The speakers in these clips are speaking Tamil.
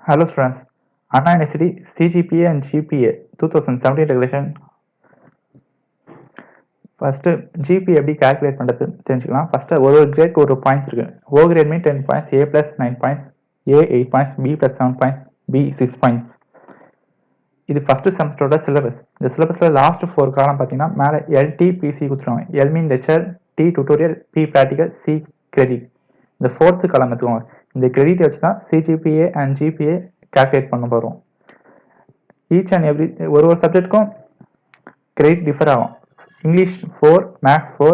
Hello friends, Anna University CGPA and GPA 2017 regulation. First GP எப்படி கால்குலேட் பண்ணுறது தெரிஞ்சுக்கலாம். ஃபர்ஸ்ட் ஒரு கிரேட்க்கு ஒரு பாயிண்ட்ஸ் இருக்கு. O grade mean 10 points, A plus 9 points, A 8 points, B plus 7 points, B 6 points. இது ஃபர்ஸ்ட் செமஸ்டரோட சிலபஸ். இந்த சிலபஸ்ல லாஸ்ட் 4 காலம் பார்த்தீங்கன்னா மேலே எல்டி பிசி கொடுத்துருவாங்க. L mean lecture, T tutorial, P practical, C credit. இந்த ஃபோர்த்து காலம் எடுத்துக்கோங்க. இந்த கிரெடிட் வச்சு தான் சிஜிபிஏ அண்ட் ஜிபிஏ கால்குலேட் பண்ண போகிறோம். ஈச் அண்ட் எவ்ரி ஒரு சப்ஜெக்ட்க்கும் கிரெடிட் டிஃபர் ஆகும். English 4, Maths 4,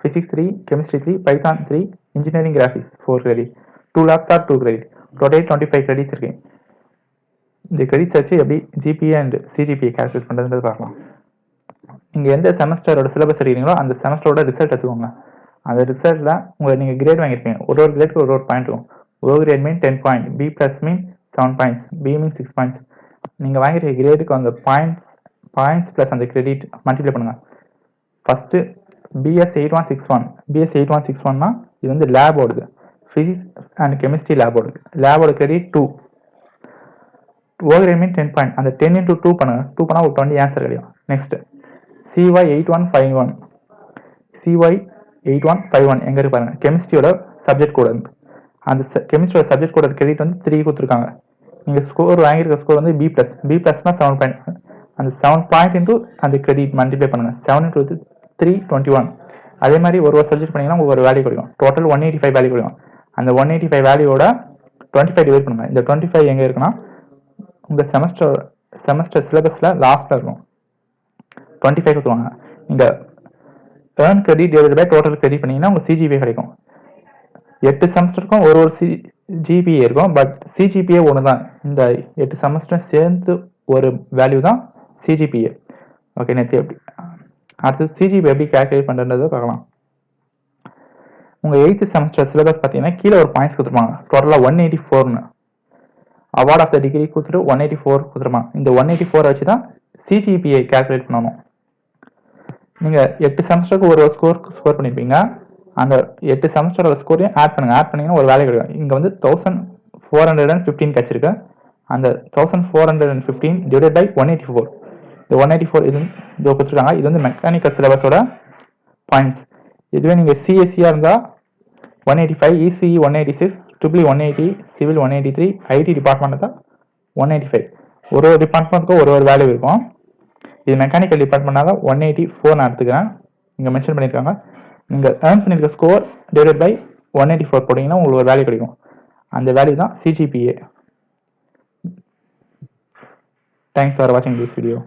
Physics 3, Chemistry 3, Python 3, Engineering Graphics 4 credit. 2 labs are 2 credit. Total 25 credits இருக்கு. இந்த கிரெடிட்ஸ் வச்சு எப்படி ஜிபிஏ அண்ட் சிஜிபிஏ கால்குலேட் பண்ணுறதுன்றது பார்க்கலாம். நீங்கள் எந்த செமஸ்டரோட சிலபஸ் எடுக்கிறீங்களோ அந்த செமஸ்டரோட ரிசல்ட் எடுத்துக்கோங்க. அந்த ரிசல்ட்டில் நீங்கள் கிரேட் வாங்கியிருப்பீங்க. ஒரு கிரேட்க்கு ஒரு பாயிண்ட் இருக்கும். O grade mean 10 point, B plus mean 7 points, B mean 6 points. நீங்கள் வாங்கியிருக்க கிரேடுக்கு அந்த பாயிண்ட்ஸ் ப்ளஸ் அந்த கிரெடிட் மல்டிப்ளை பண்ணுங்கள். First B S 8161. பிஎஸ் 8161னா இது வந்து லேபோடுது, ஃபிசிக்ஸ் அண்ட் கெமிஸ்ட்ரி லேபோடுது. லேபோட கிரெடிட் 2. Over mean 10 point. அந்த 10 into 2 பண்ணுங்க. 2 பண்ணால் ஒரு 20 ஆன்சர் கிடைக்கும். Next CY 8151. சிஒய் 8151 எங்க இருக்கு பாருங்க. கெமிஸ்ட்ரியோட சப்ஜெக்ட் கோட். அந்த கெமிஸ்ட்ரியோட சப்ஜெக்ட் கோட கிரெடிட் வந்து 3 கொடுத்துருக்காங்க. நீங்கள் ஸ்கோர் வாங்கியிருக்க ஸ்கோர் வந்து பி பிளஸ். பி பிளஸ்னா 7 பாயிண்ட். அந்த 7 பாயிண்ட் இன்டூ அந்த கிரெடிட் மல்டிப்ளை பண்ணுங்க. 7 into 3 21. அதே மாதிரி ஒரு சப்ஜெக்ட் பண்ணீங்கன்னா உங்களுக்கு ஒரு வேல்யூ கிடைக்கும். டோட்டல் 185 வேல்யூ கிடைக்கும். அந்த 185 வேல்யூவோட 25 டிவைட் பண்ணுங்க. இந்த 25 எங்க இருக்குன்னா உங்க செமஸ்டர் சிலபஸ்ல லாஸ்ட்ல இருக்கும். 25 கொடுத்துருவாங்க. நீங்க earn credit divide by total credit பண்ணீங்கன்னா உங்க சிஜிபிஏ கிடைக்கும். 8 செமஸ்டருக்கும் ஒரு ஜிபிஏ இருக்கும். பட் சிஜிபிஏ ஒன்று தான். இந்த 8 செமஸ்டர் சேர்ந்து ஒரு வேல்யூ தான் சிஜிபிஏ. ஓகே, நேற்று எப்படி அடுத்து சிஜிபிஏ எப்படி கால்குலேட் பண்ணுறதை பார்க்கலாம். உங்கள் 8th செமஸ்டர் சிலபஸ் பார்த்தீங்கன்னா கீழே ஒரு பாயிண்ட்ஸ் கொடுத்துருப்பாங்க. டோட்டலாக 184ன்னு அவார்ட் ஆஃப் த டிகிரி கொடுத்துட்டு 184 கொடுத்துருப்பாங்க. இந்த 184 வச்சு தான் சிஜிபிஏ கால்குலேட் பண்ணணும். நீங்கள் 8 செமஸ்டருக்கு ஒரு ஸ்கோர் பண்ணியிருப்பீங்க. அந்த 8 செமஸ்டரோட ஸ்கோரையும் ஆட் பண்ணுங்க. ஆட் பண்ணீங்கன்னா ஒரு வேல்யூ கிடைக்கும். இங்கே வந்து 1415 கிடச்சிருக்கு. அந்த 1415 டிவைட் பை 184. இந்த 184 இது கொடுத்துருக்காங்க. இது வந்து மெக்கானிக்கல் சிலபஸோட பாயிண்ட்ஸ். இதுவே நீங்கள் சிஎஸ்சியாக இருந்தால் 185, ECE 186, triple 180, civil 183, IT department தான் 185. ஒரு டிபார்ட்மெண்ட்டுக்கும் ஒரு வேல்யூ இருக்கும். இது மெக்கானிக்கல் டிபார்ட்மெண்ட்டாக தான் 184 நான் எடுத்துக்கிறேன். இங்கே மென்ஷன் பண்ணியிருக்காங்க. நீங்கள் ஏர்ன் பண்ணியிருக்க ஸ்கோர் டிவைட் பை 184 போட்டிங்கன்னா உங்களுக்கு ஒரு வேல்யூ கிடைக்கும். அந்த வேல்யூ தான் CGPA. Thanks for watching this video.